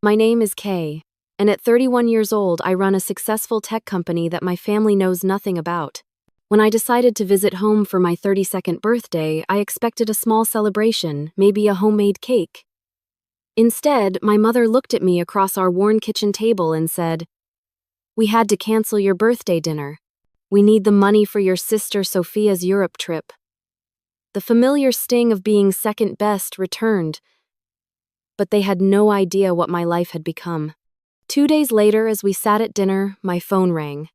My name is Kay, and at 31 years old, I run a successful tech company that my family knows nothing about. When I decided to visit home for my 32nd birthday, I expected a small celebration, maybe a homemade cake. Instead, my mother looked at me across our worn kitchen table and said, "We had to cancel your birthday dinner. We need the money for your sister Sophia's Europe trip." The familiar sting of being second best returned, but they had no idea what my life had become. 2 days later, as we sat at dinner, my phone rang.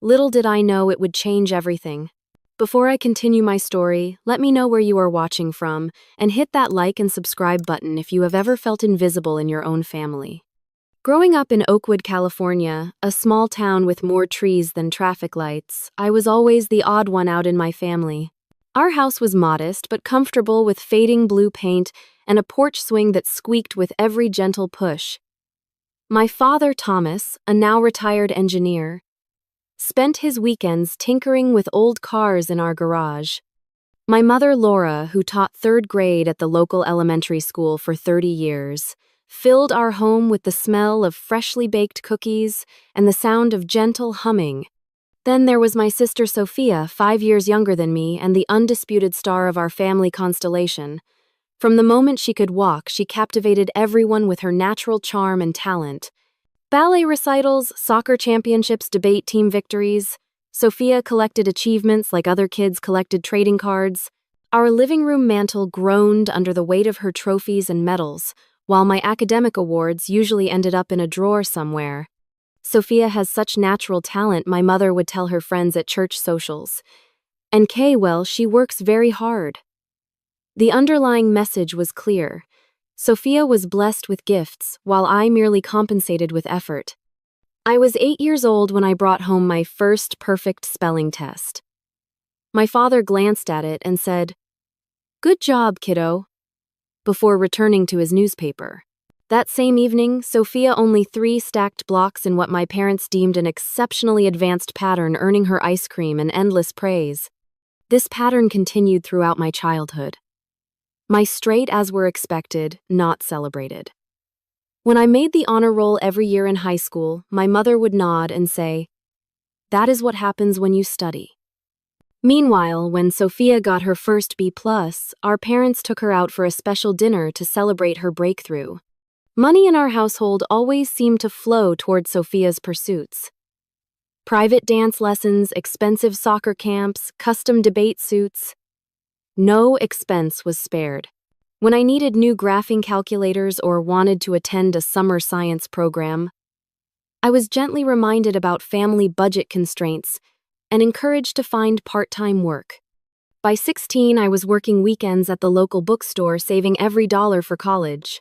Little did I know it would change everything. Before I continue my story, let me know where you are watching from, and hit that like and subscribe button if you have ever felt invisible in your own family. Growing up in Oakwood, California, a small town with more trees than traffic lights, I was always the odd one out in my family. Our house was modest but comfortable, with fading blue paint and a porch swing that squeaked with every gentle push. My father, Thomas, a now retired engineer, spent his weekends tinkering with old cars in our garage. My mother, Laura, who taught third grade at the local elementary school for 30 years, filled our home with the smell of freshly baked cookies and the sound of gentle humming. Then there was my sister Sophia, 5 years younger than me and the undisputed star of our family constellation. From the moment she could walk, she captivated everyone with her natural charm and talent. Ballet recitals, soccer championships, debate team victories. Sophia collected achievements like other kids collected trading cards. Our living room mantel groaned under the weight of her trophies and medals, while my academic awards usually ended up in a drawer somewhere. Sophia has such natural talent, my mother would tell her friends at church socials. And Kay, well, she works very hard. The underlying message was clear. Sophia was blessed with gifts, while I merely compensated with effort. I was 8 years old when I brought home my first perfect spelling test. My father glanced at it and said, "Good job, kiddo," before returning to his newspaper. That same evening, Sophia only 3 stacked blocks in what my parents deemed an exceptionally advanced pattern, earning her ice cream and endless praise. This pattern continued throughout my childhood. My straight A's were expected, not celebrated. When I made the honor roll every year in high school, my mother would nod and say, "That is what happens when you study." Meanwhile, when Sophia got her first B+, our parents took her out for a special dinner to celebrate her breakthrough. Money in our household always seemed to flow toward Sophia's pursuits. Private dance lessons, expensive soccer camps, custom debate suits. No expense was spared. When I needed new graphing calculators or wanted to attend a summer science program, I was gently reminded about family budget constraints and encouraged to find part-time work. By 16, I was working weekends at the local bookstore, saving every dollar for college.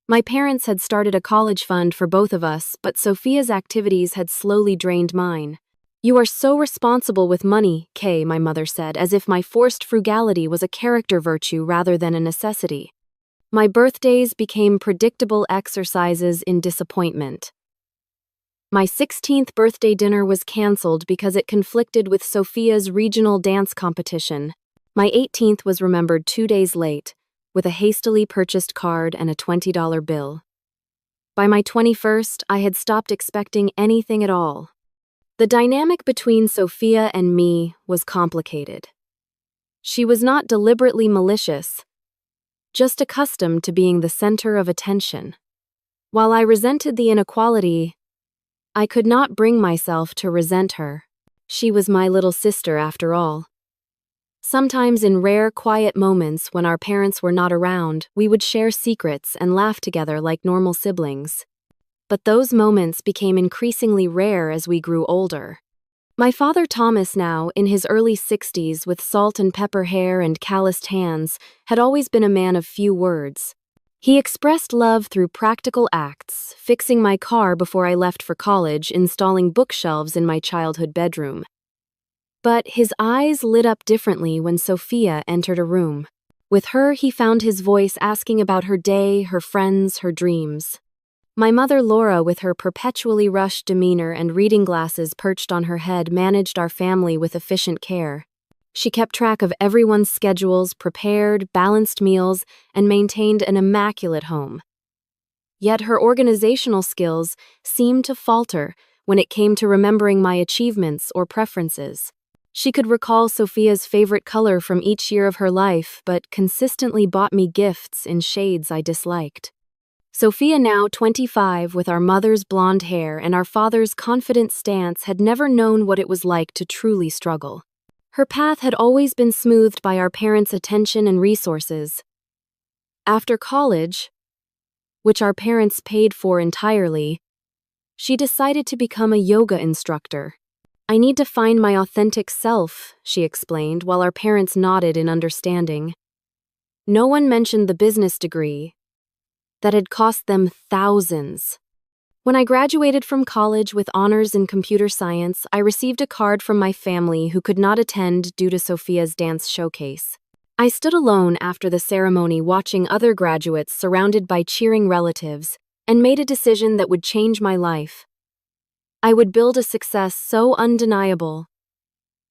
My parents had started a college fund for both of us, but Sophia's activities had slowly drained mine. "You are so responsible with money, Kay," my mother said, as if my forced frugality was a character virtue rather than a necessity. My birthdays became predictable exercises in disappointment. My 16th birthday dinner was canceled because it conflicted with Sophia's regional dance competition. My 18th was remembered 2 days late, with a hastily purchased card and a $20 bill. By my 21st, I had stopped expecting anything at all. The dynamic between Sophia and me was complicated. She was not deliberately malicious, just accustomed to being the center of attention. While I resented the inequality, I could not bring myself to resent her. She was my little sister, after all. Sometimes in rare, quiet moments when our parents were not around, we would share secrets and laugh together like normal siblings. But those moments became increasingly rare as we grew older. My father, Thomas, now in his early 60s with salt and pepper hair and calloused hands, had always been a man of few words. He expressed love through practical acts, fixing my car before I left for college, installing bookshelves in my childhood bedroom. But his eyes lit up differently when Sophia entered a room. With her, he found his voice asking about her day, her friends, her dreams. My mother, Laura, with her perpetually rushed demeanor and reading glasses perched on her head, managed our family with efficient care. She kept track of everyone's schedules, prepared, balanced meals, and maintained an immaculate home. Yet her organizational skills seemed to falter when it came to remembering my achievements or preferences. She could recall Sophia's favorite color from each year of her life, but consistently bought me gifts in shades I disliked. Sophia, now 25, with our mother's blonde hair and our father's confident stance, had never known what it was like to truly struggle. Her path had always been smoothed by our parents' attention and resources. After college, which our parents paid for entirely, she decided to become a yoga instructor. "I need to find my authentic self," she explained, while our parents nodded in understanding. No one mentioned the business degree that had cost them thousands. When I graduated from college with honors in computer science, I received a card from my family who could not attend due to Sophia's dance showcase. I stood alone after the ceremony, watching other graduates surrounded by cheering relatives, and made a decision that would change my life. I would build a success so undeniable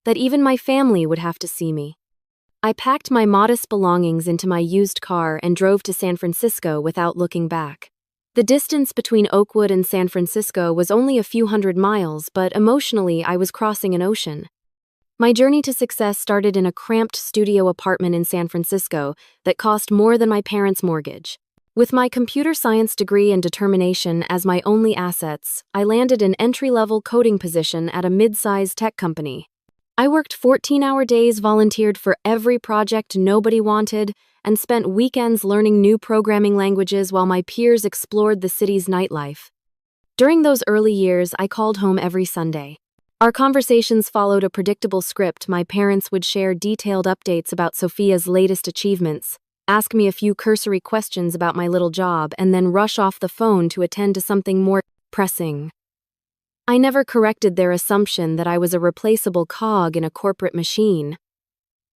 that even my family would have to see me. I packed my modest belongings into my used car and drove to San Francisco without looking back. The distance between Oakwood and San Francisco was only a few hundred miles, but emotionally I was crossing an ocean. My journey to success started in a cramped studio apartment in San Francisco that cost more than my parents' mortgage. With my computer science degree and determination as my only assets, I landed an entry-level coding position at a mid-sized tech company. I worked 14-hour days, volunteered for every project nobody wanted, and spent weekends learning new programming languages while my peers explored the city's nightlife. During those early years, I called home every Sunday. Our conversations followed a predictable script. My parents would share detailed updates about Sophia's latest achievements, ask me a few cursory questions about my little job, and then rush off the phone to attend to something more pressing. I never corrected their assumption that I was a replaceable cog in a corporate machine.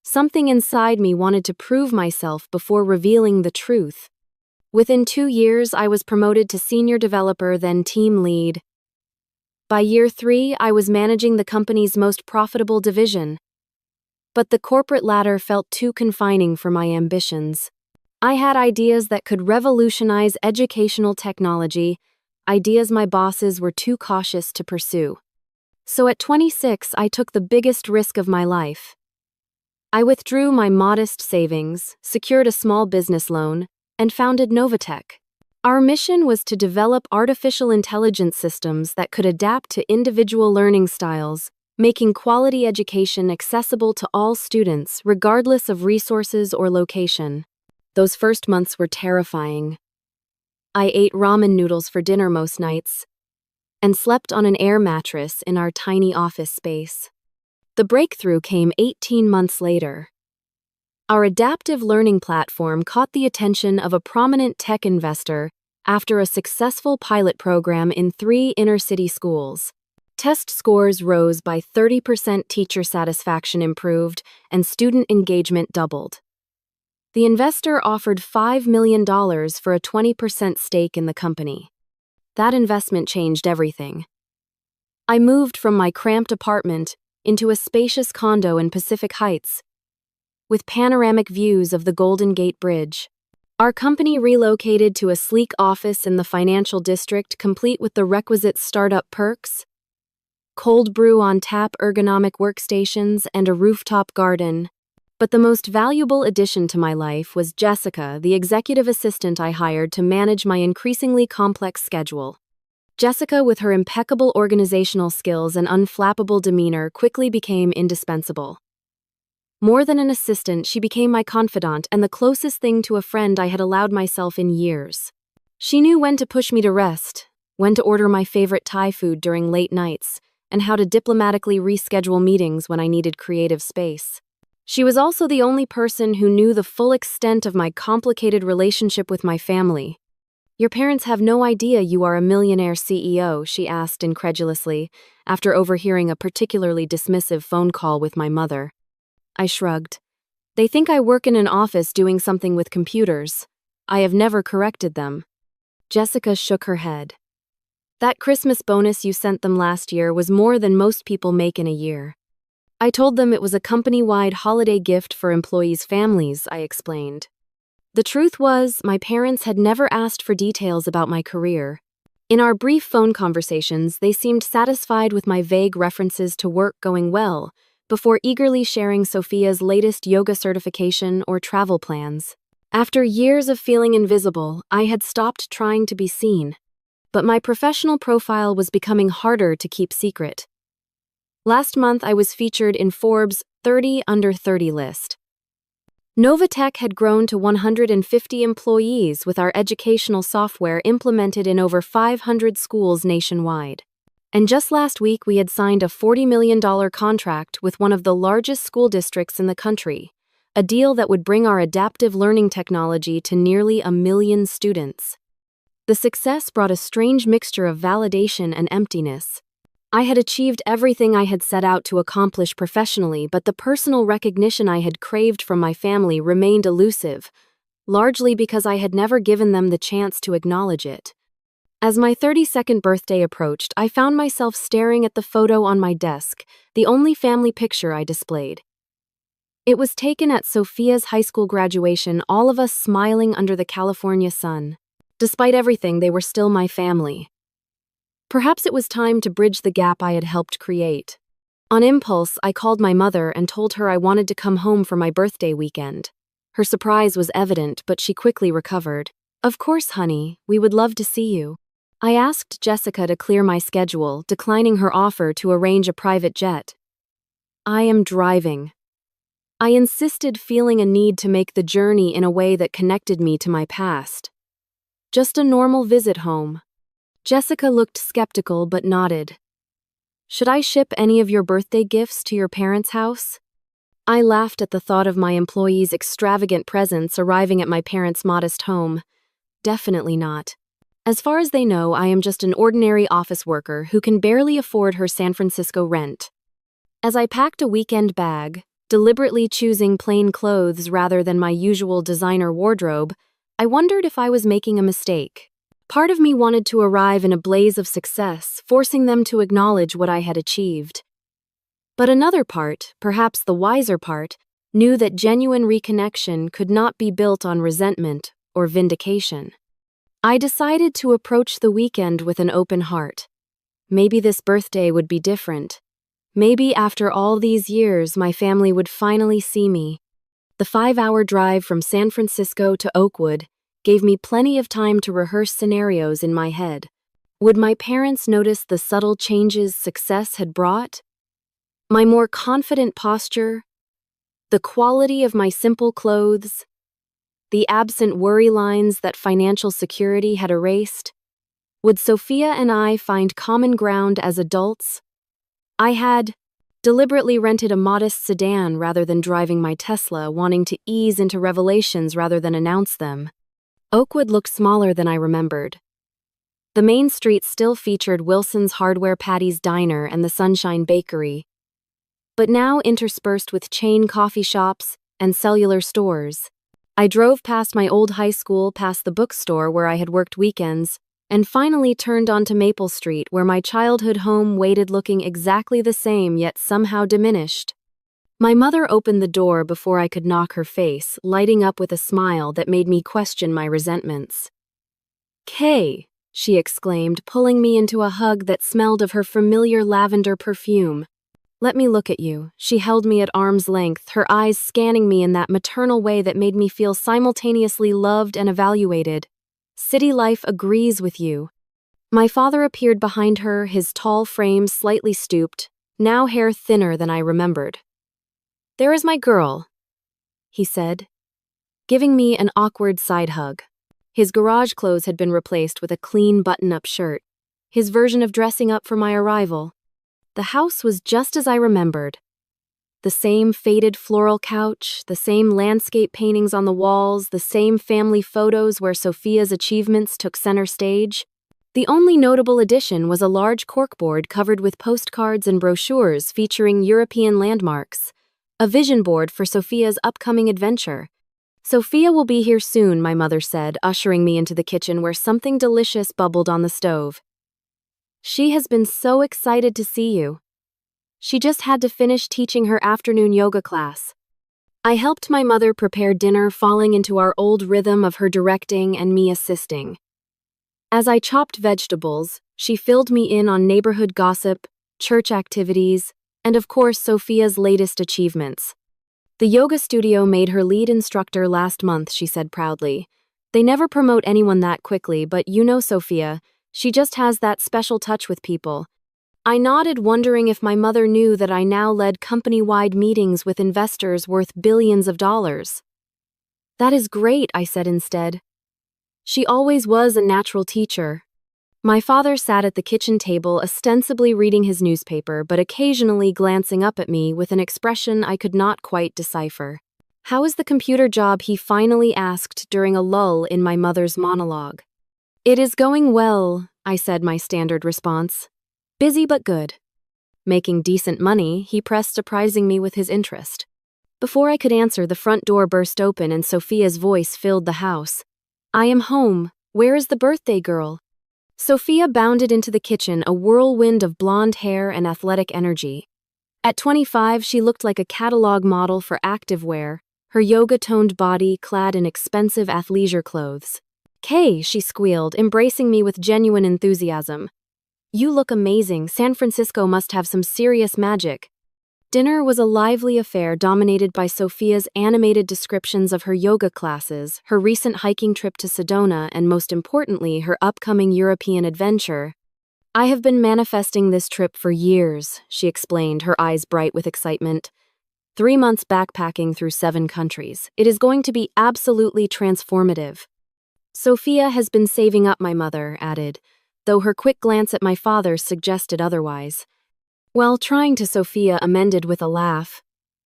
Something inside me wanted to prove myself before revealing the truth. Within 2 years, I was promoted to senior developer, then team lead. By year 3, I was managing the company's most profitable division. But the corporate ladder felt too confining for my ambitions. I had ideas that could revolutionize educational technology, ideas my bosses were too cautious to pursue. So at 26, I took the biggest risk of my life. I withdrew my modest savings, secured a small business loan, and founded Novatech. Our mission was to develop artificial intelligence systems that could adapt to individual learning styles, making quality education accessible to all students, regardless of resources or location. Those first months were terrifying. I ate ramen noodles for dinner most nights and slept on an air mattress in our tiny office space. The breakthrough came 18 months later. Our adaptive learning platform caught the attention of a prominent tech investor after a successful pilot program in 3 inner-city schools. Test scores rose by 30%, teacher satisfaction improved, and student engagement doubled. The investor offered $5 million for a 20% stake in the company. That investment changed everything. I moved from my cramped apartment into a spacious condo in Pacific Heights, with panoramic views of the Golden Gate Bridge. Our company relocated to a sleek office in the financial district, complete with the requisite startup perks: cold brew on tap, ergonomic workstations, and a rooftop garden. But the most valuable addition to my life was Jessica, the executive assistant I hired to manage my increasingly complex schedule. Jessica, with her impeccable organizational skills and unflappable demeanor, quickly became indispensable. More than an assistant, she became my confidant and the closest thing to a friend I had allowed myself in years. She knew when to push me to rest, when to order my favorite Thai food during late nights, and how to diplomatically reschedule meetings when I needed creative space. She was also the only person who knew the full extent of my complicated relationship with my family. "Your parents have no idea you are a millionaire CEO?" she asked incredulously, after overhearing a particularly dismissive phone call with my mother. I shrugged. "They think I work in an office doing something with computers. I have never corrected them." Jessica shook her head. "That Christmas bonus you sent them last year was more than most people make in a year." I told them it was a company-wide holiday gift for employees' families, I explained. The truth was, my parents had never asked for details about my career. In our brief phone conversations, they seemed satisfied with my vague references to work going well, before eagerly sharing Sophia's latest yoga certification or travel plans. After years of feeling invisible, I had stopped trying to be seen. But my professional profile was becoming harder to keep secret. Last month, I was featured in Forbes' 30 Under 30 list. Novatech had grown to 150 employees with our educational software implemented in over 500 schools nationwide. And just last week, we had signed a $40 million contract with one of the largest school districts in the country, a deal that would bring our adaptive learning technology to nearly 1 million students. The success brought a strange mixture of validation and emptiness. I had achieved everything I had set out to accomplish professionally, but the personal recognition I had craved from my family remained elusive, largely because I had never given them the chance to acknowledge it. As my 32nd birthday approached, I found myself staring at the photo on my desk, the only family picture I displayed. It was taken at Sophia's high school graduation, all of us smiling under the California sun. Despite everything, they were still my family. Perhaps it was time to bridge the gap I had helped create. On impulse, I called my mother and told her I wanted to come home for my birthday weekend. Her surprise was evident, but she quickly recovered. "Of course, honey, we would love to see you." I asked Jessica to clear my schedule, declining her offer to arrange a private jet. "I am driving." I insisted, feeling a need to make the journey in a way that connected me to my past. "Just a normal visit home." Jessica looked skeptical but nodded. "Should I ship any of your birthday gifts to your parents' house?" I laughed at the thought of my employees' extravagant presents arriving at my parents' modest home. "Definitely not. As far as they know, I am just an ordinary office worker who can barely afford her San Francisco rent." As I packed a weekend bag, deliberately choosing plain clothes rather than my usual designer wardrobe, I wondered if I was making a mistake. Part of me wanted to arrive in a blaze of success, forcing them to acknowledge what I had achieved. But another part, perhaps the wiser part, knew that genuine reconnection could not be built on resentment or vindication. I decided to approach the weekend with an open heart. Maybe this birthday would be different. Maybe after all these years, my family would finally see me. The 5-hour drive from San Francisco to Oakwood gave me plenty of time to rehearse scenarios in my head. Would my parents notice the subtle changes success had brought? My more confident posture? The quality of my simple clothes? The absent worry lines that financial security had erased? Would Sophia and I find common ground as adults? I had deliberately rented a modest sedan rather than driving my Tesla, wanting to ease into revelations rather than announce them. Oakwood looked smaller than I remembered. The main street still featured Wilson's Hardware Patty's Diner and the Sunshine Bakery, but now interspersed with chain coffee shops and cellular stores. I drove past my old high school, past the bookstore where I had worked weekends, and finally turned onto Maple Street, where my childhood home waited, looking exactly the same yet somehow diminished. My mother opened the door before I could knock, her face lighting up with a smile that made me question my resentments. "Kay," she exclaimed, pulling me into a hug that smelled of her familiar lavender perfume. "Let me look at you." She held me at arm's length, her eyes scanning me in that maternal way that made me feel simultaneously loved and evaluated. "City life agrees with you." My father appeared behind her, his tall frame slightly stooped, now hair thinner than I remembered. "There is my girl," he said, giving me an awkward side hug. His garage clothes had been replaced with a clean button-up shirt, his version of dressing up for my arrival. The house was just as I remembered. The same faded floral couch, the same landscape paintings on the walls, the same family photos where Sophia's achievements took center stage. The only notable addition was a large corkboard covered with postcards and brochures featuring European landmarks, a vision board for Sophia's upcoming adventure. "Sophia will be here soon," my mother said, ushering me into the kitchen where something delicious bubbled on the stove. "She has been so excited to see you. She just had to finish teaching her afternoon yoga class." I helped my mother prepare dinner, falling into our old rhythm of her directing and me assisting. As I chopped vegetables, she filled me in on neighborhood gossip, church activities, and of course Sophia's latest achievements. The yoga studio made her lead instructor last month, she said proudly. They never promote anyone that quickly, but you know Sophia, she just has that special touch with people. I nodded, wondering if my mother knew that I now led company-wide meetings with investors worth billions of dollars. That is great, I said instead. She always was a natural teacher. My father sat at the kitchen table, ostensibly reading his newspaper, but occasionally glancing up at me with an expression I could not quite decipher. How is the computer job, he finally asked during a lull in my mother's monologue. It is going well, I said, my standard response. Busy but good. Making decent money, he pressed, surprising me with his interest. Before I could answer, the front door burst open and Sophia's voice filled the house. I am home. Where is the birthday girl? Sophia bounded into the kitchen, a whirlwind of blonde hair and athletic energy. At 25, she looked like a catalog model for activewear, her yoga-toned body clad in expensive athleisure clothes. Kay, she squealed, embracing me with genuine enthusiasm. You look amazing. San Francisco must have some serious magic. Dinner was a lively affair dominated by Sophia's animated descriptions of her yoga classes, her recent hiking trip to Sedona, and most importantly, her upcoming European adventure. I have been manifesting this trip for years, she explained, her eyes bright with excitement. 3 months backpacking through 7 countries. It is going to be absolutely transformative. Sophia has been saving up, my mother added, though her quick glance at my father suggested otherwise. While trying to, Sophia amended with a laugh.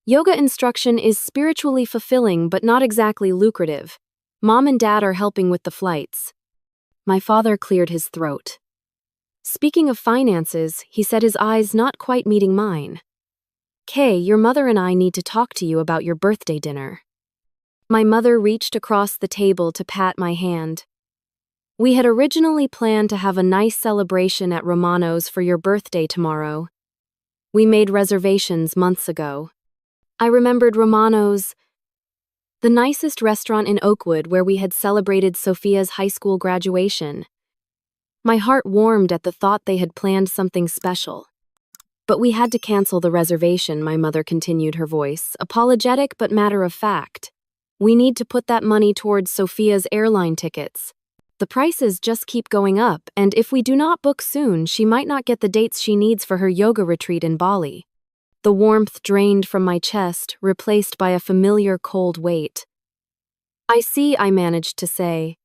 Yoga instruction is spiritually fulfilling but not exactly lucrative. Mom and Dad are helping with the flights. My father cleared his throat. Speaking of finances, he said, his eyes not quite meeting mine. Kay, your mother and I need to talk to you about your birthday dinner. My mother reached across the table to pat my hand. We had originally planned to have a nice celebration at Romano's for your birthday tomorrow. We made reservations months ago. I remembered Romano's, the nicest restaurant in Oakwood where we had celebrated Sophia's high school graduation. My heart warmed at the thought they had planned something special. But we had to cancel the reservation, my mother continued, her voice apologetic but matter of fact. We need to put that money towards Sophia's airline tickets. The prices just keep going up, and if we do not book soon, she might not get the dates she needs for her yoga retreat in Bali. The warmth drained from my chest, replaced by a familiar cold weight. I see, I managed to say.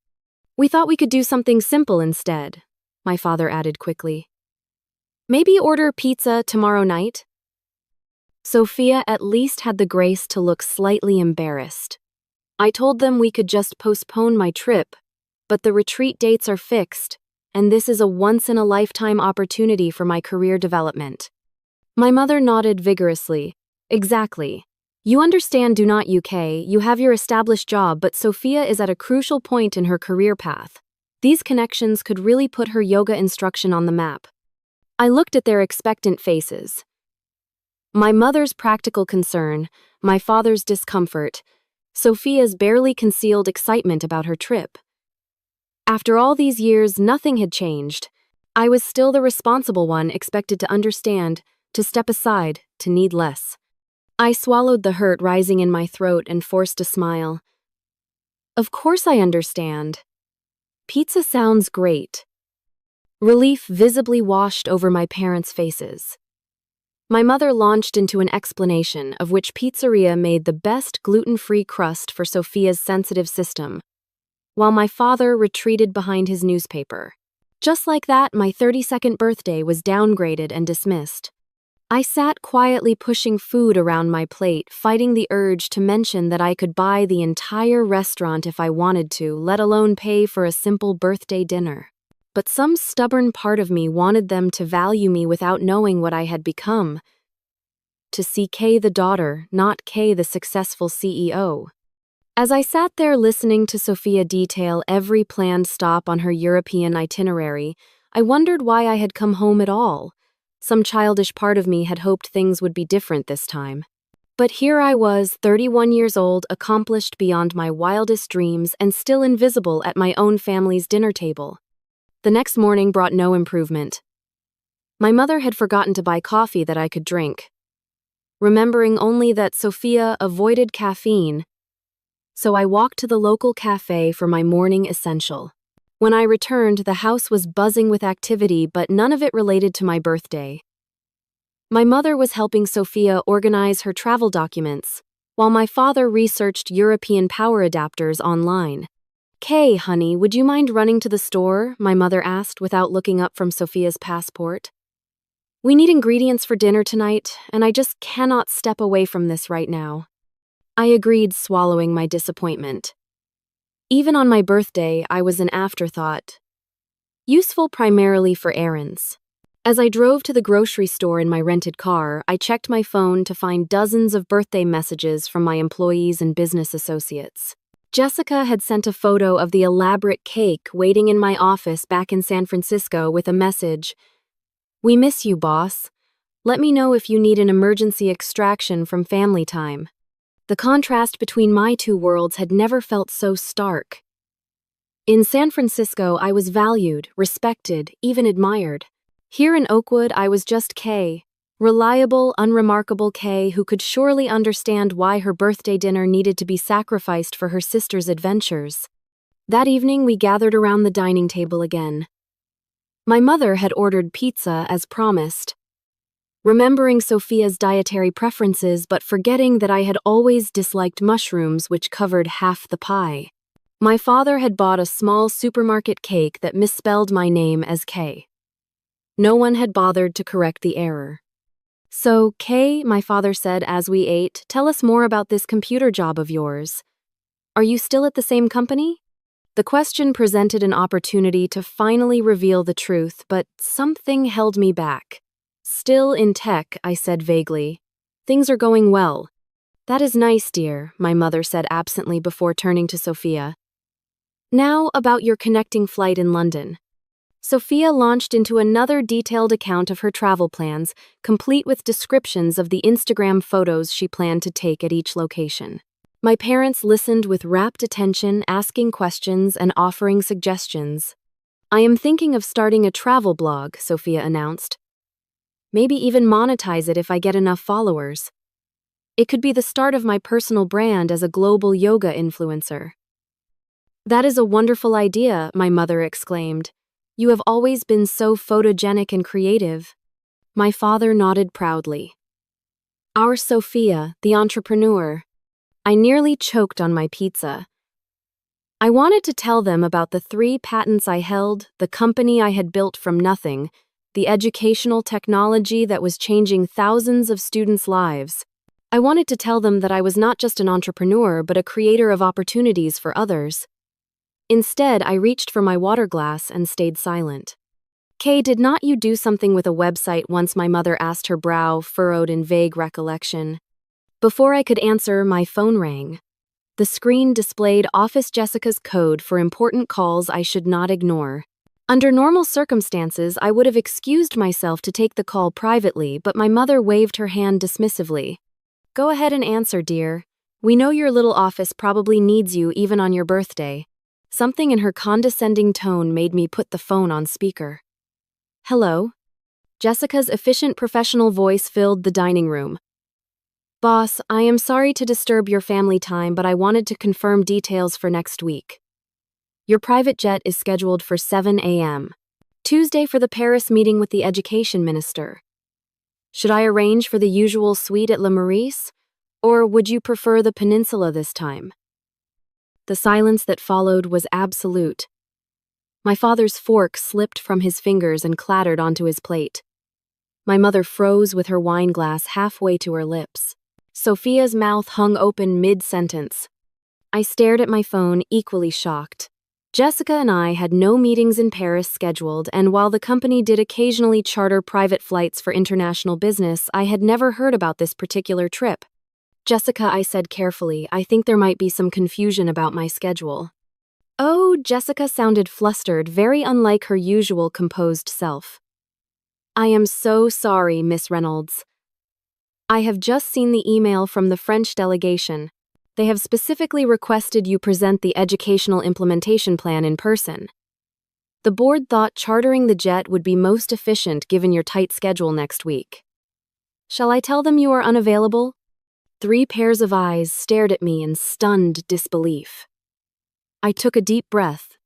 We thought we could do something simple instead, my father added quickly. Maybe order pizza tomorrow night? Sophia at least had the grace to look slightly embarrassed. I told them we could just postpone my trip, but the retreat dates are fixed, and this is a once-in-a-lifetime opportunity for my career development. My mother nodded vigorously. Exactly. You understand, do not you, Kay? You have your established job, but Sophia is at a crucial point in her career path. These connections could really put her yoga instruction on the map. I looked at their expectant faces. My mother's practical concern, my father's discomfort, Sophia's barely concealed excitement about her trip. After all these years, nothing had changed. I was still the responsible one, expected to understand, to step aside, to need less. I swallowed the hurt rising in my throat and forced a smile. Of course I understand. Pizza sounds great. Relief visibly washed over my parents' faces. My mother launched into an explanation of which pizzeria made the best gluten-free crust for Sophia's sensitive system, while my father retreated behind his newspaper. Just like that, my 32nd birthday was downgraded and dismissed. I sat quietly pushing food around my plate, fighting the urge to mention that I could buy the entire restaurant if I wanted to, let alone pay for a simple birthday dinner. But some stubborn part of me wanted them to value me without knowing what I had become. To see Kay the daughter, not Kay the successful CEO. As I sat there listening to Sophia detail every planned stop on her European itinerary, I wondered why I had come home at all. Some childish part of me had hoped things would be different this time. But here I was, 31 years old, accomplished beyond my wildest dreams, and still invisible at my own family's dinner table. The next morning brought no improvement. My mother had forgotten to buy coffee that I could drink, remembering only that Sophia avoided caffeine, so I walked to the local cafe for my morning essential. When I returned, the house was buzzing with activity, but none of it related to my birthday. My mother was helping Sophia organize her travel documents, while my father researched European power adapters online. "Kay, honey, would you mind running to the store?" my mother asked without looking up from Sophia's passport. "We need ingredients for dinner tonight, and I just cannot step away from this right now." I agreed, swallowing my disappointment. Even on my birthday, I was an afterthought, useful primarily for errands. As I drove to the grocery store in my rented car, I checked my phone to find dozens of birthday messages from my employees and business associates. Jessica had sent a photo of the elaborate cake waiting in my office back in San Francisco with a message, "We miss you, boss. Let me know if you need an emergency extraction from family time." The contrast between my two worlds had never felt so stark. In San Francisco, I was valued, respected, even admired. Here in Oakwood, I was just Kay, reliable, unremarkable Kay who could surely understand why her birthday dinner needed to be sacrificed for her sister's adventures. That evening, we gathered around the dining table again. My mother had ordered pizza as promised, remembering Sophia's dietary preferences but forgetting that I had always disliked mushrooms, which covered half the pie. My father had bought a small supermarket cake that misspelled my name as Kay. No one had bothered to correct the error. "So, Kay," my father said as we ate, "tell us more about this computer job of yours. Are you still at the same company?" The question presented an opportunity to finally reveal the truth, but something held me back. "Still in tech," I said vaguely. "Things are going well." "That is nice, dear," my mother said absently before turning to Sophia. "Now about your connecting flight in London." Sophia launched into another detailed account of her travel plans, complete with descriptions of the Instagram photos she planned to take at each location. My parents listened with rapt attention, asking questions and offering suggestions. "I am thinking of starting a travel blog," Sophia announced. "Maybe even monetize it if I get enough followers. It could be the start of my personal brand as a global yoga influencer." "That is a wonderful idea," my mother exclaimed. "You have always been so photogenic and creative." My father nodded proudly. Our Sophia, the entrepreneur. I nearly choked on my pizza. I wanted to tell them about the 3 patents I held, the company I had built from nothing, the educational technology that was changing thousands of students' lives. I wanted to tell them that I was not just an entrepreneur but a creator of opportunities for others. Instead, I reached for my water glass and stayed silent. "Kay, did not you do something with a website once?" my mother asked, her brow furrowed in vague recollection. Before I could answer, my phone rang. The screen displayed Office Jessica's code for important calls I should not ignore. Under normal circumstances, I would have excused myself to take the call privately, but my mother waved her hand dismissively. "Go ahead and answer, dear. We know your little office probably needs you even on your birthday." Something in her condescending tone made me put the phone on speaker. "Hello?" Jessica's efficient professional voice filled the dining room. "Boss, I am sorry to disturb your family time, but I wanted to confirm details for next week. Your private jet is scheduled for 7 a.m. Tuesday for the Paris meeting with the education minister. Should I arrange for the usual suite at Le Maurice, or would you prefer the Peninsula this time?" The silence that followed was absolute. My father's fork slipped from his fingers and clattered onto his plate. My mother froze with her wine glass halfway to her lips. Sophia's mouth hung open mid-sentence. I stared at my phone, equally shocked. Jessica and I had no meetings in Paris scheduled, and while the company did occasionally charter private flights for international business, I had never heard about this particular trip. "Jessica," I said carefully, "I think there might be some confusion about my schedule." "Oh," Jessica sounded flustered, very unlike her usual composed self. "I am so sorry, Miss Reynolds. I have just seen the email from the French delegation. They have specifically requested you present the educational implementation plan in person. The board thought chartering the jet would be most efficient given your tight schedule next week. Shall I tell them you are unavailable? 3 pairs of eyes stared at me in stunned disbelief. I took a deep breath,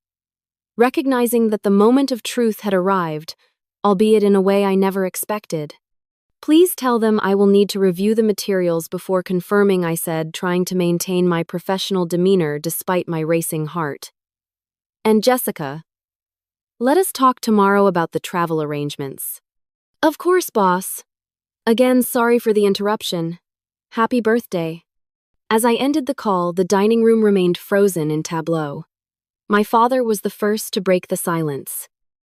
recognizing that the moment of truth had arrived, albeit in a way I never expected. Please tell them I will need to review the materials before confirming, I said, trying to maintain my professional demeanor despite my racing heart. And Jessica, let us talk tomorrow about the travel arrangements. Of course, boss. Again, sorry for the interruption. Happy birthday. As I ended the call, the dining room remained frozen in tableau. My father was the first to break the silence.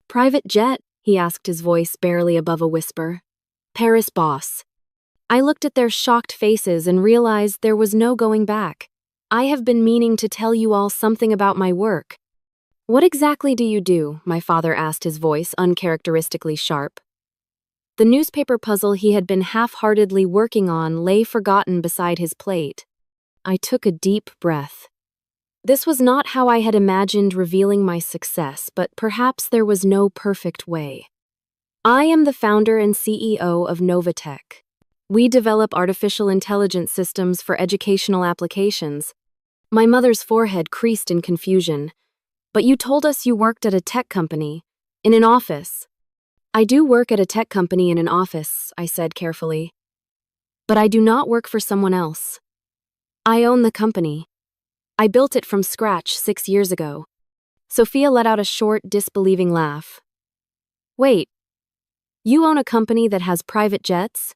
Private jet? He asked, his voice barely above a whisper. Paris, boss. I looked at their shocked faces and realized there was no going back. I have been meaning to tell you all something about my work. What exactly do you do? My father asked, his voice uncharacteristically sharp. The newspaper puzzle he had been half-heartedly working on lay forgotten beside his plate. I took a deep breath. This was not how I had imagined revealing my success, but perhaps there was no perfect way. I am the founder and CEO of Novatech. We develop artificial intelligence systems for educational applications. My mother's forehead creased in confusion. But you told us you worked at a tech company, in an office. I do work at a tech company in an office, I said carefully. But I do not work for someone else. I own the company. I built it from scratch 6 years ago. Sophia let out a short, disbelieving laugh. Wait, you own a company that has private jets?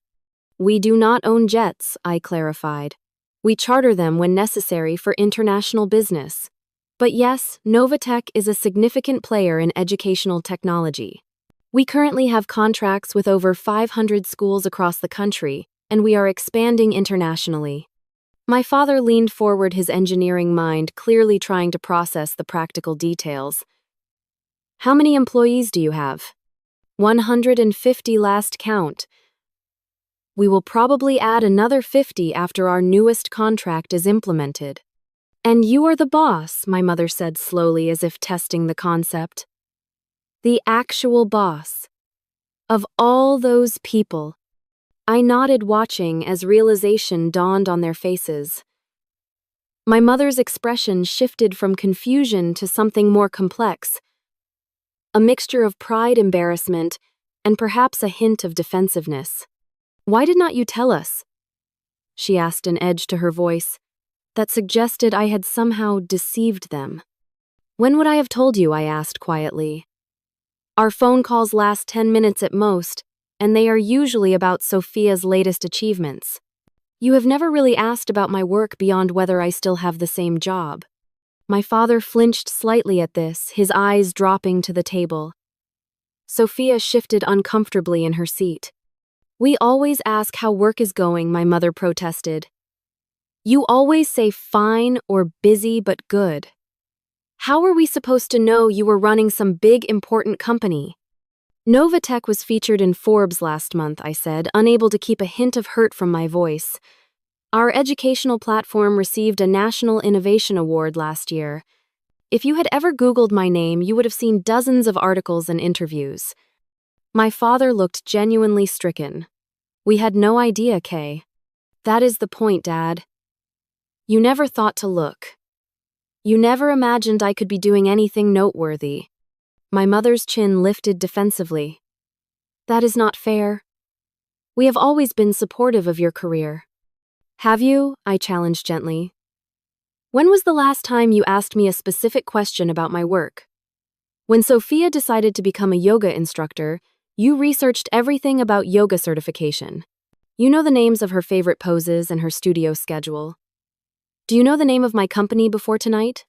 We do not own jets, I clarified. We charter them when necessary for international business. But yes, Novatech is a significant player in educational technology. We currently have contracts with over 500 schools across the country, and we are expanding internationally. My father leaned forward, his engineering mind clearly trying to process the practical details. How many employees do you have? 150 last count. We will probably add another 50 after our newest contract is implemented. And you are the boss, my mother said slowly as if testing the concept. The actual boss. Of all those people. I nodded, watching as realization dawned on their faces. My mother's expression shifted from confusion to something more complex. A mixture of pride, embarrassment, and perhaps a hint of defensiveness. Why did not you tell us? She asked, an edge to her voice that suggested I had somehow deceived them. When would I have told you? I asked quietly. Our phone calls last 10 minutes at most, and they are usually about Sophia's latest achievements. You have never really asked about my work beyond whether I still have the same job. My father flinched slightly at this, his eyes dropping to the table. Sophia shifted uncomfortably in her seat. We always ask how work is going, my mother protested. You always say fine or busy but good. How are we supposed to know you were running some big important company? Novatech was featured in Forbes last month, I said, unable to keep a hint of hurt from my voice. Our educational platform received a National Innovation Award last year. If you had ever Googled my name, you would have seen dozens of articles and interviews. My father looked genuinely stricken. We had no idea, Kay. That is the point, Dad. You never thought to look. You never imagined I could be doing anything noteworthy. My mother's chin lifted defensively. That is not fair. We have always been supportive of your career. Have you? I challenged gently. When was the last time you asked me a specific question about my work? When Sophia decided to become a yoga instructor, you researched everything about yoga certification. You know the names of her favorite poses and her studio schedule. Do you know the name of my company before tonight?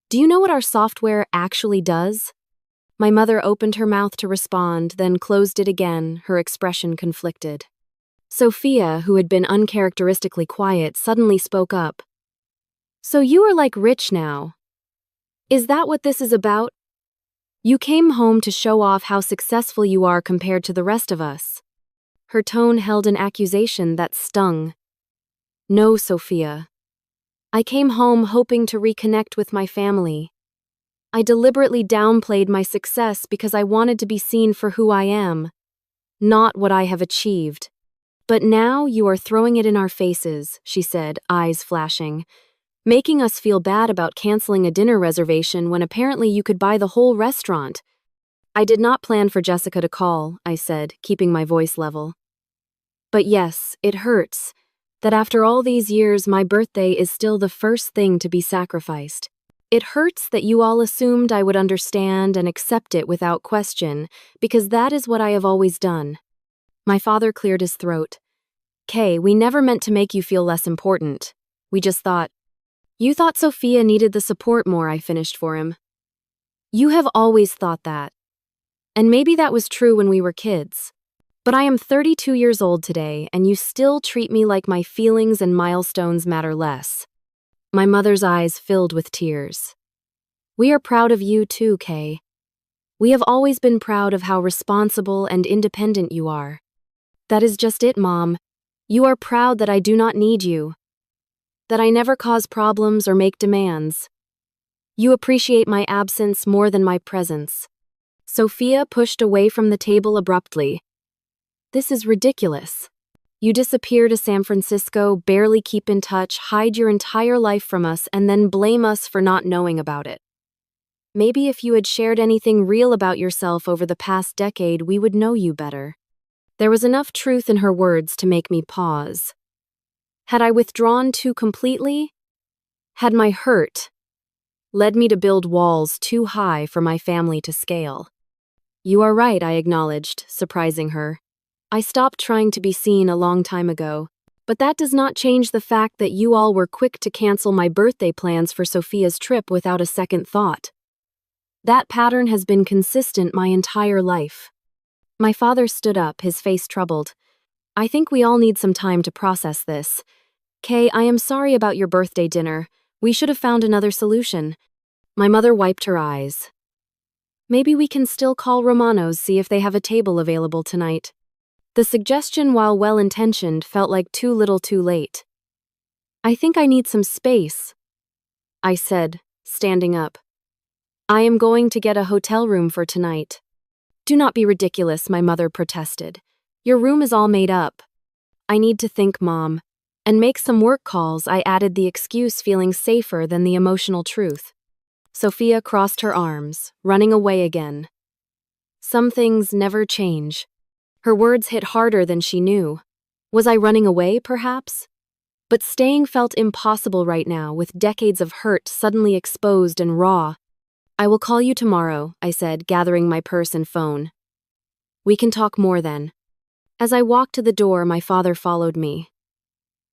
Do you know what our software actually does? My mother opened her mouth to respond, then closed it again, her expression conflicted. Sophia, who had been uncharacteristically quiet, suddenly spoke up. So you are like rich now. Is that what this is about? You came home to show off how successful you are compared to the rest of us. Her tone held an accusation that stung. No, Sophia. I came home hoping to reconnect with my family. I deliberately downplayed my success because I wanted to be seen for who I am, not what I have achieved. But now you are throwing it in our faces, she said, eyes flashing, making us feel bad about canceling a dinner reservation when apparently you could buy the whole restaurant. I did not plan for Jessica to call, I said, keeping my voice level. But yes, it hurts that after all these years my birthday is still the first thing to be sacrificed. It hurts that you all assumed I would understand and accept it without question, because that is what I have always done. My father cleared his throat. Kay, we never meant to make you feel less important. We just thought. You thought Sophia needed the support more, I finished for him. You have always thought that. And maybe that was true when we were kids. But I am 32 years old today, and you still treat me like my feelings and milestones matter less. My mother's eyes filled with tears. We are proud of you too, Kay. We have always been proud of how responsible and independent you are. That is just it, Mom. You are proud that I do not need you. That I never cause problems or make demands. You appreciate my absence more than my presence. Sophia pushed away from the table abruptly. This is ridiculous. You disappear to San Francisco, barely keep in touch, hide your entire life from us, and then blame us for not knowing about it. Maybe if you had shared anything real about yourself over the past decade, we would know you better. There was enough truth in her words to make me pause. Had I withdrawn too completely? Had my hurt led me to build walls too high for my family to scale? You are right, I acknowledged, surprising her. I stopped trying to be seen a long time ago, but that does not change the fact that you all were quick to cancel my birthday plans for Sophia's trip without a second thought. That pattern has been consistent my entire life. My father stood up, his face troubled. I think we all need some time to process this. Kay, I am sorry about your birthday dinner. We should have found another solution. My mother wiped her eyes. Maybe we can still call Romano's, see if they have a table available tonight. The suggestion, while well-intentioned, felt like too little too late. I think I need some space, I said, standing up. I am going to get a hotel room for tonight. Do not be ridiculous, my mother protested. Your room is all made up. I need to think, Mom. And make some work calls, I added, the excuse feeling safer than the emotional truth. Sophia crossed her arms, running away again. Some things never change. Her words hit harder than she knew. Was I running away, perhaps? But staying felt impossible right now, with decades of hurt suddenly exposed and raw. I will call you tomorrow, I said, gathering my purse and phone. We can talk more then. As I walked to the door, my father followed me.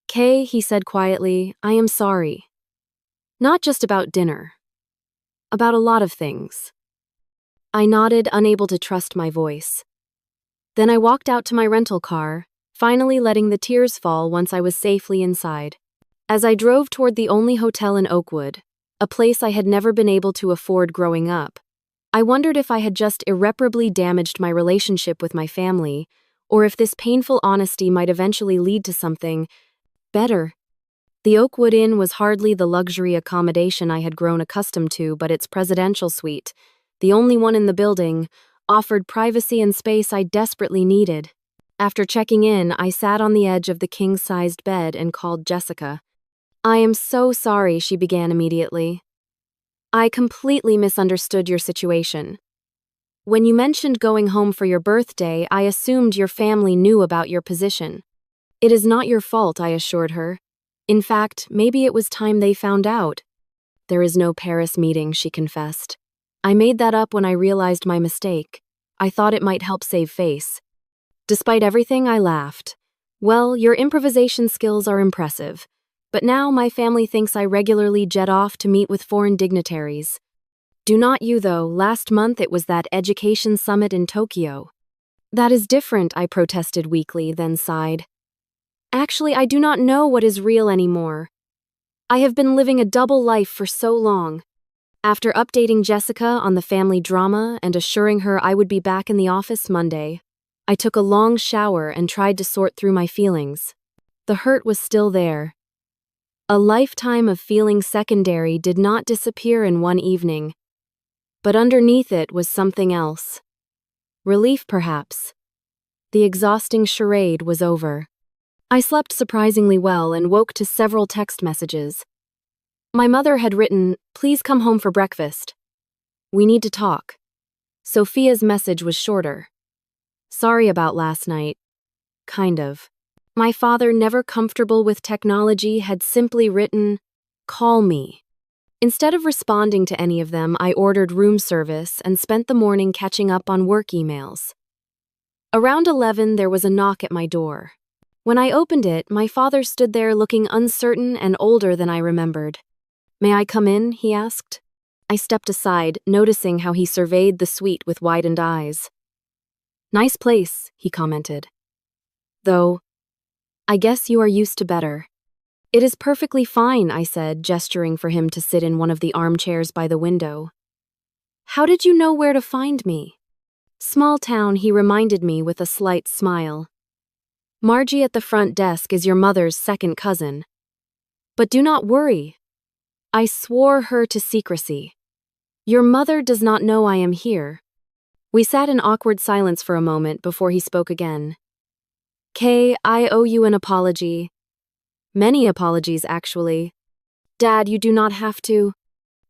Kay, he said quietly, I am sorry. Not just about dinner. About a lot of things. I nodded, unable to trust my voice. Then I walked out to my rental car, finally letting the tears fall once I was safely inside. As I drove toward the only hotel in Oakwood, a place I had never been able to afford growing up, I wondered if I had just irreparably damaged my relationship with my family, or if this painful honesty might eventually lead to something better. The Oakwood Inn was hardly the luxury accommodation I had grown accustomed to, but its presidential suite, the only one in the building, offered privacy and space I desperately needed. After checking in, I sat on the edge of the king-sized bed and called Jessica. I am so sorry, she began immediately. I completely misunderstood your situation. When you mentioned going home for your birthday, I assumed your family knew about your position. It is not your fault, I assured her. In fact, maybe it was time they found out. There is no Paris meeting, she confessed. I made that up when I realized my mistake. I thought it might help save face. Despite everything, I laughed. Well, your improvisation skills are impressive. But now my family thinks I regularly jet off to meet with foreign dignitaries. Do not you, though. Last month it was that education summit in Tokyo. That is different, I protested weakly, then sighed. Actually, I do not know what is real anymore. I have been living a double life for so long. After updating Jessica on the family drama and assuring her I would be back in the office Monday, I took a long shower and tried to sort through my feelings. The hurt was still there. A lifetime of feeling secondary did not disappear in one evening. But underneath it was something else. Relief, perhaps. The exhausting charade was over. I slept surprisingly well and woke to several text messages. My mother had written, "Please come home for breakfast. We need to talk." Sophia's message was shorter. "Sorry about last night." Kind of. My father, never comfortable with technology, had simply written, "Call me." Instead of responding to any of them, I ordered room service and spent the morning catching up on work emails. Around 11, there was a knock at my door. When I opened it, my father stood there looking uncertain and older than I remembered. "May I come in?" he asked. I stepped aside, noticing how he surveyed the suite with widened eyes. "Nice place," he commented. "Though, I guess you are used to better." "It is perfectly fine," I said, gesturing for him to sit in one of the armchairs by the window. "How did you know where to find me?" "Small town," he reminded me with a slight smile. "Margie at the front desk is your mother's second cousin. But do not worry. I swore her to secrecy. Your mother does not know I am here." We sat in awkward silence for a moment before he spoke again. "Kay, I owe you an apology. Many apologies, actually." "Dad, you do not have to."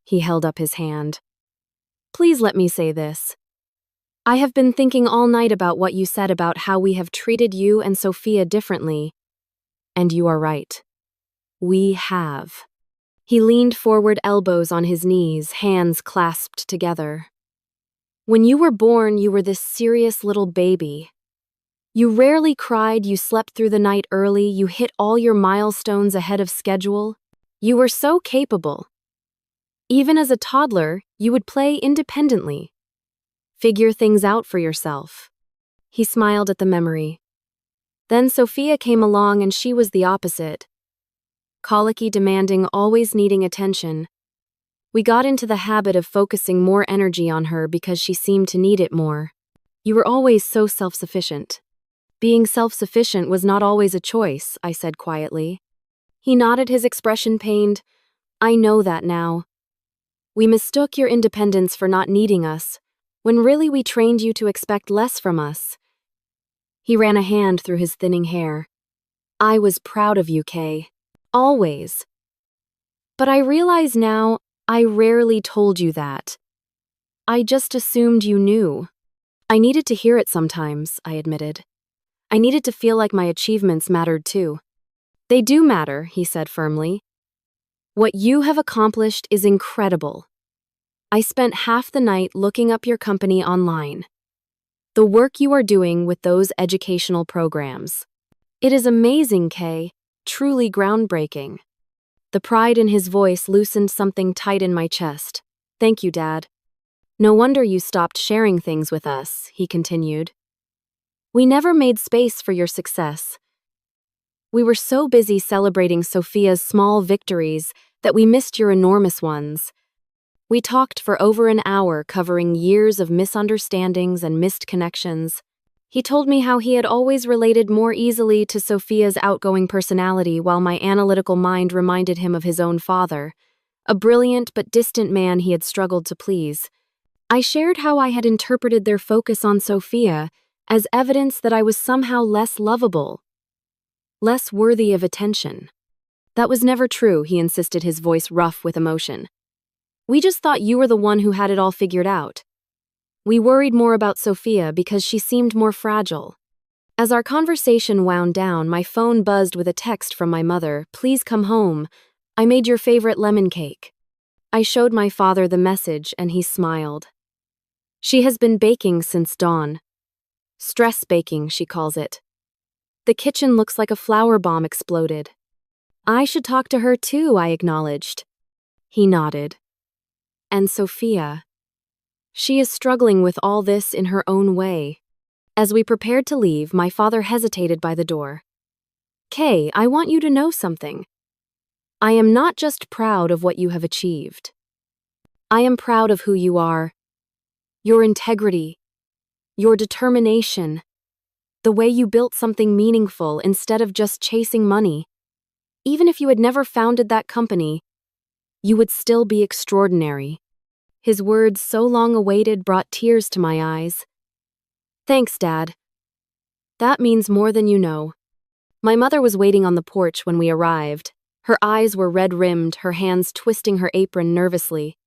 He held up his hand. "Please let me say this. I have been thinking all night about what you said about how we have treated you and Sophia differently. And you are right. We have." He leaned forward, elbows on his knees, hands clasped together. "When you were born, you were this serious little baby. You rarely cried, you slept through the night early, you hit all your milestones ahead of schedule. You were so capable. Even as a toddler, you would play independently. Figure things out for yourself." He smiled at the memory. Then Sophia came along and she was the opposite. Colicky, demanding, always needing attention. We got into the habit of focusing more energy on her because she seemed to need it more. "You were always so self-sufficient." "Being self-sufficient was not always a choice," I said quietly. He nodded, his expression pained. "I know that now. We mistook your independence for not needing us, when really we trained you to expect less from us." He ran a hand through his thinning hair. "I was proud of you, Kay. Always. But I realize now, I rarely told you that. I just assumed you knew." "I needed to hear it sometimes," I admitted. "I needed to feel like my achievements mattered too." "They do matter," he said firmly. "What you have accomplished is incredible. I spent half the night looking up your company online. The work you are doing with those educational programs. It is amazing, Kay, truly groundbreaking." The pride in his voice loosened something tight in my chest. "Thank you, Dad. No wonder you stopped sharing things with us," he continued. "We never made space for your success. We were so busy celebrating Sophia's small victories that we missed your enormous ones." We talked for over an hour, covering years of misunderstandings and missed connections. He told me how he had always related more easily to Sophia's outgoing personality, while my analytical mind reminded him of his own father, a brilliant but distant man he had struggled to please. I shared how I had interpreted their focus on Sophia as evidence that I was somehow less lovable, less worthy of attention. "That was never true," he insisted, his voice rough with emotion. "We just thought you were the one who had it all figured out. We worried more about Sophia because she seemed more fragile." As our conversation wound down, my phone buzzed with a text from my mother. "Please come home. I made your favorite lemon cake." I showed my father the message and he smiled. "She has been baking since dawn. Stress baking, she calls it. The kitchen looks like a flower bomb exploded." "I should talk to her too," I acknowledged. He nodded. "And Sophia. She is struggling with all this in her own way." As we prepared to leave, my father hesitated by the door. "Kay, I want you to know something. I am not just proud of what you have achieved. I am proud of who you are, your integrity, your determination. The way you built something meaningful instead of just chasing money. Even if you had never founded that company, you would still be extraordinary. His words, so long awaited, brought tears to my eyes. Thanks, Dad. That means more than you know. My mother was waiting on the porch when we arrived. Her eyes were red-rimmed, her hands twisting her apron nervously.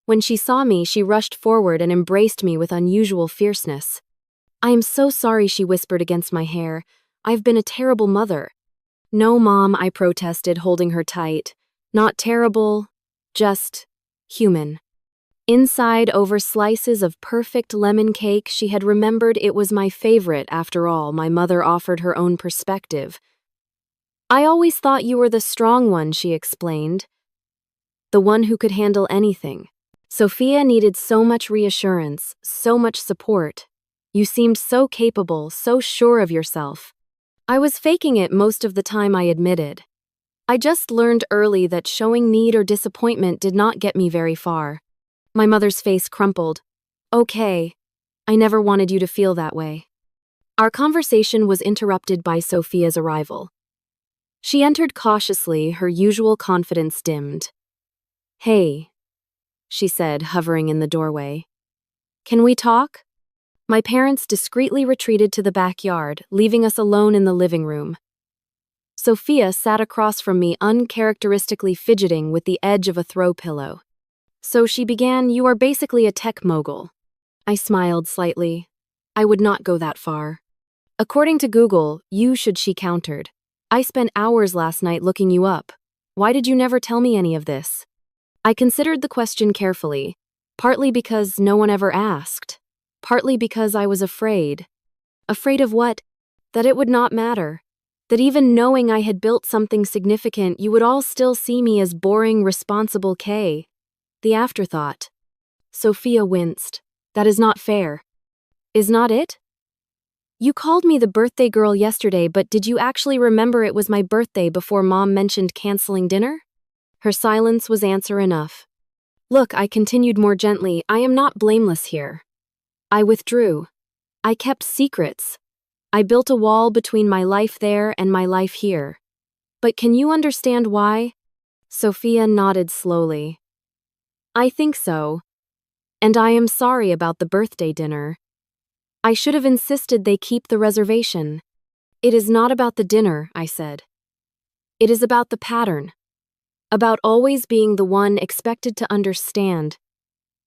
When she saw me, she rushed forward and embraced me with unusual fierceness. I am so sorry, she whispered against my hair. I've been a terrible mother. No, Mom, I protested, holding her tight. Not terrible, just human. Inside, over slices of perfect lemon cake, she had remembered it was my favorite. After all, my mother offered her own perspective. I always thought you were the strong one, she explained. The one who could handle anything. Sophia needed so much reassurance, so much support. You seemed so capable, so sure of yourself. I was faking it most of the time, I admitted. I just learned early that showing need or disappointment did not get me very far. My mother's face crumpled. Okay, I never wanted you to feel that way. Our conversation was interrupted by Sophia's arrival. She entered cautiously, her usual confidence dimmed. Hey, she said, hovering in the doorway. Can we talk? My parents discreetly retreated to the backyard, leaving us alone in the living room. Sophia sat across from me, uncharacteristically fidgeting with the edge of a throw pillow. So she began, you are basically a tech mogul. I smiled slightly. I would not go that far. According to Google, you should, she countered. I spent hours last night looking you up. Why did you never tell me any of this? I considered the question carefully, partly because no one ever asked, partly because I was afraid. Afraid of what? That it would not matter. That even knowing I had built something significant, you would all still see me as boring, responsible Kay. The afterthought. Sophia winced. That is not fair. Is not it? You called me the birthday girl yesterday, but did you actually remember it was my birthday before Mom mentioned canceling dinner? Her silence was answer enough. Look, I continued more gently, I am not blameless here. I withdrew. I kept secrets. I built a wall between my life there and my life here. But can you understand why? Sophia nodded slowly. I think so. And I am sorry about the birthday dinner. I should have insisted they keep the reservation. It is not about the dinner, I said. It is about the pattern. About always being the one expected to understand,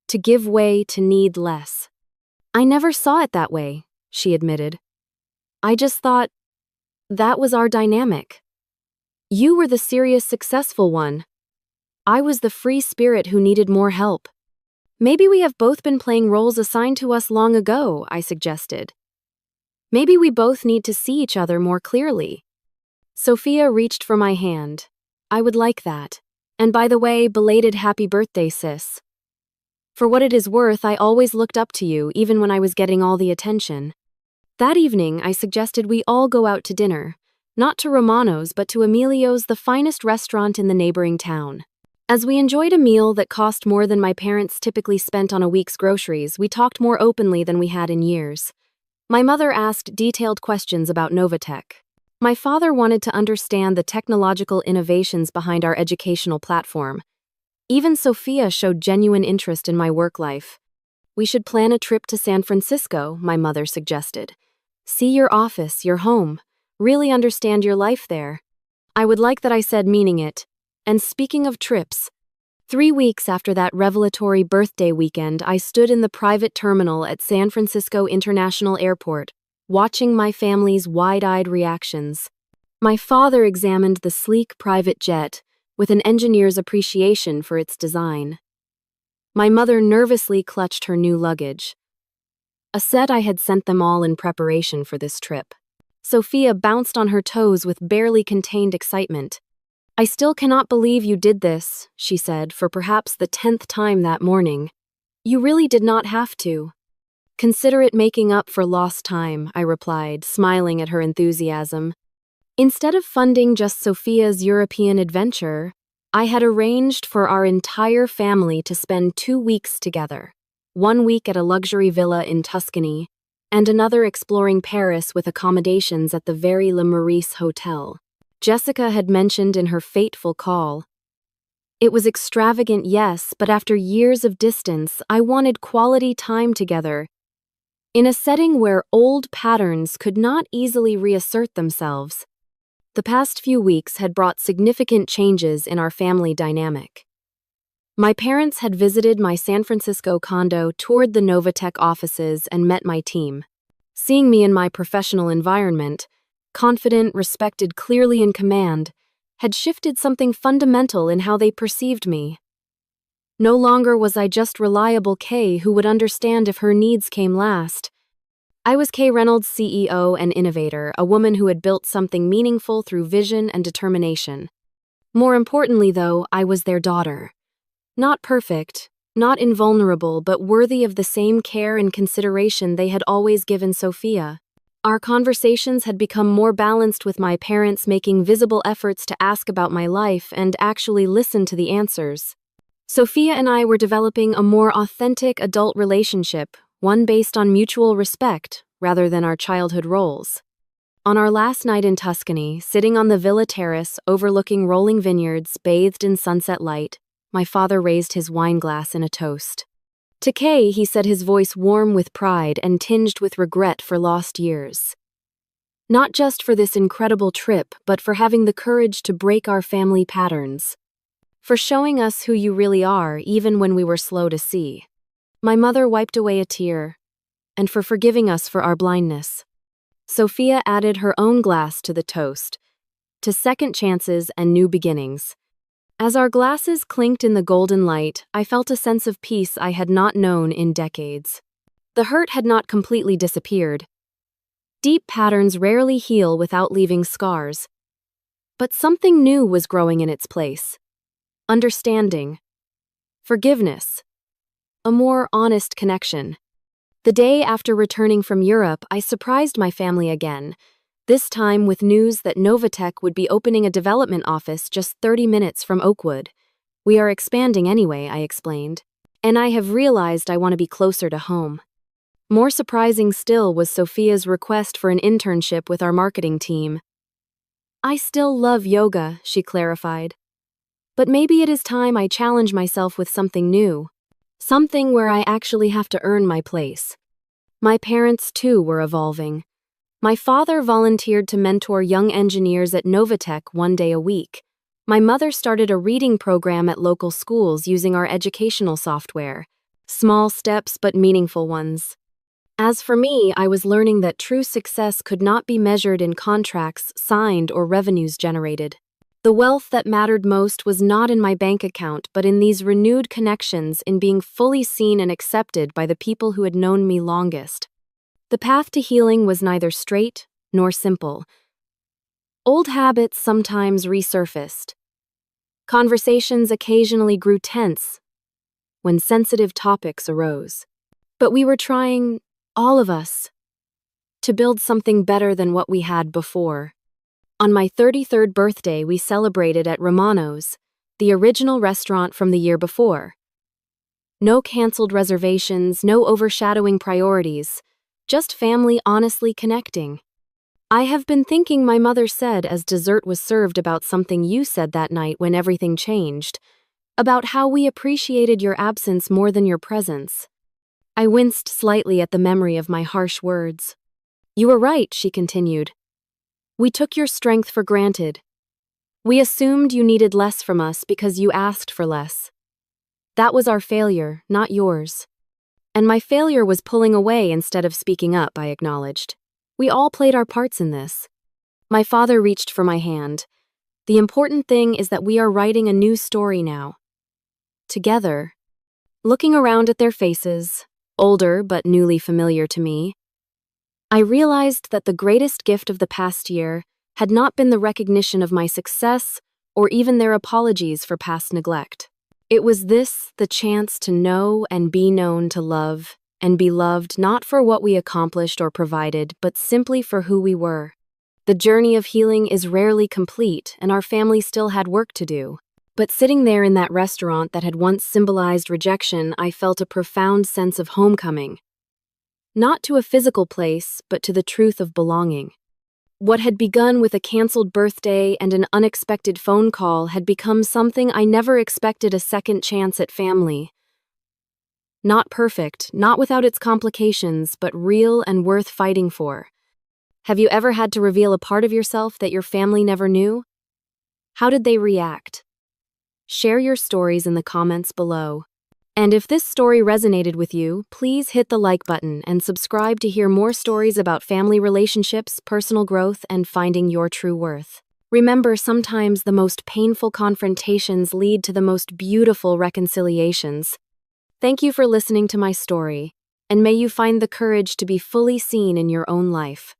to give way, to need less. I never saw it that way, she admitted. I just thought that was our dynamic. You were the serious, successful one. I was the free spirit who needed more help. Maybe we have both been playing roles assigned to us long ago, I suggested. Maybe we both need to see each other more clearly. Sophia reached for my hand. I would like that. And by the way, belated happy birthday, sis. For what it is worth, I always looked up to you, even when I was getting all the attention. That evening, I suggested we all go out to dinner, not to Romano's but to Emilio's, the finest restaurant in the neighboring town. As we enjoyed a meal that cost more than my parents typically spent on a week's groceries, we talked more openly than we had in years. My mother asked detailed questions about Novatech. My father wanted to understand the technological innovations behind our educational platform. Even Sophia showed genuine interest in my work life. We should plan a trip to San Francisco, my mother suggested. See your office, your home. Really understand your life there. I would like that, I said, meaning it. And speaking of trips, 3 weeks after that revelatory birthday weekend, I stood in the private terminal at San Francisco International Airport, watching my family's wide-eyed reactions. My father examined the sleek private jet with an engineer's appreciation for its design. My mother nervously clutched her new luggage. A set I had sent them all in preparation for this trip. Sophia bounced on her toes with barely contained excitement. I still cannot believe you did this, she said, for perhaps the 10th time that morning. You really did not have to. Consider it making up for lost time, I replied, smiling at her enthusiasm. Instead of funding just Sophia's European adventure, I had arranged for our entire family to spend 2 weeks together. 1 week at a luxury villa in Tuscany, and another exploring Paris with accommodations at the very Le Meurice Hotel. Jessica had mentioned in her fateful call. It was extravagant, yes, but after years of distance, I wanted quality time together, in a setting where old patterns could not easily reassert themselves. The past few weeks had brought significant changes in our family dynamic. My parents had visited my San Francisco condo, toured the Novatech offices, and met my team. Seeing me in my professional environment, confident, respected, clearly in command, had shifted something fundamental in how they perceived me. No longer was I just reliable Kay who would understand if her needs came last. I was Kay Reynolds, CEO and innovator, a woman who had built something meaningful through vision and determination. More importantly, though, I was their daughter. Not perfect, not invulnerable, but worthy of the same care and consideration they had always given Sophia. Our conversations had become more balanced, with my parents making visible efforts to ask about my life and actually listen to the answers. Sophia and I were developing a more authentic adult relationship, one based on mutual respect rather than our childhood roles. On our last night in Tuscany, sitting on the villa terrace overlooking rolling vineyards bathed in sunset light, my father raised his wine glass in a toast. To Kay, he said, his voice warm with pride and tinged with regret for lost years. Not just for this incredible trip, but for having the courage to break our family patterns. For showing us who you really are, even when we were slow to see. My mother wiped away a tear, and for forgiving us for our blindness. Sophia added her own glass to the toast, to second chances and new beginnings. As our glasses clinked in the golden light, I felt a sense of peace I had not known in decades. The hurt had not completely disappeared. Deep patterns rarely heal without leaving scars. But something new was growing in its place. Understanding. Forgiveness. A more honest connection. The day after returning from Europe, I surprised my family again, this time with news that Novatech would be opening a development office just 30 minutes from Oakwood. We are expanding anyway, I explained, and I have realized I want to be closer to home. More surprising still was Sophia's request for an internship with our marketing team. I still love yoga, she clarified. But maybe it is time I challenge myself with something new. Something where I actually have to earn my place. My parents, too, were evolving. My father volunteered to mentor young engineers at Novatech one day a week. My mother started a reading program at local schools using our educational software. Small steps, but meaningful ones. As for me, I was learning that true success could not be measured in contracts signed or revenues generated. The wealth that mattered most was not in my bank account, but in these renewed connections, in being fully seen and accepted by the people who had known me longest. The path to healing was neither straight nor simple. Old habits sometimes resurfaced. Conversations occasionally grew tense when sensitive topics arose. But we were trying, all of us, to build something better than what we had before. On my 33rd birthday, we celebrated at Romano's, the original restaurant from the year before. No canceled reservations, no overshadowing priorities, just family honestly connecting. I have been thinking, my mother said as dessert was served, about something you said that night when everything changed, about how we appreciated your absence more than your presence. I winced slightly at the memory of my harsh words. You were right, she continued. We took your strength for granted. We assumed you needed less from us because you asked for less. That was our failure, not yours. And my failure was pulling away instead of speaking up, I acknowledged. We all played our parts in this. My father reached for my hand. The important thing is that we are writing a new story now. Together. Looking around at their faces, older but newly familiar to me, I realized that the greatest gift of the past year had not been the recognition of my success or even their apologies for past neglect. It was this, the chance to know and be known, to love and be loved, not for what we accomplished or provided, but simply for who we were. The journey of healing is rarely complete, and our family still had work to do. But sitting there in that restaurant that had once symbolized rejection, I felt a profound sense of homecoming. Not to a physical place, but to the truth of belonging. What had begun with a canceled birthday and an unexpected phone call had become something I never expected: a second chance at family. Not perfect, not without its complications, but real and worth fighting for. Have you ever had to reveal a part of yourself that your family never knew? How did they react? Share your stories in the comments below. And if this story resonated with you, please hit the like button and subscribe to hear more stories about family relationships, personal growth, and finding your true worth. Remember, sometimes the most painful confrontations lead to the most beautiful reconciliations. Thank you for listening to my story, and may you find the courage to be fully seen in your own life.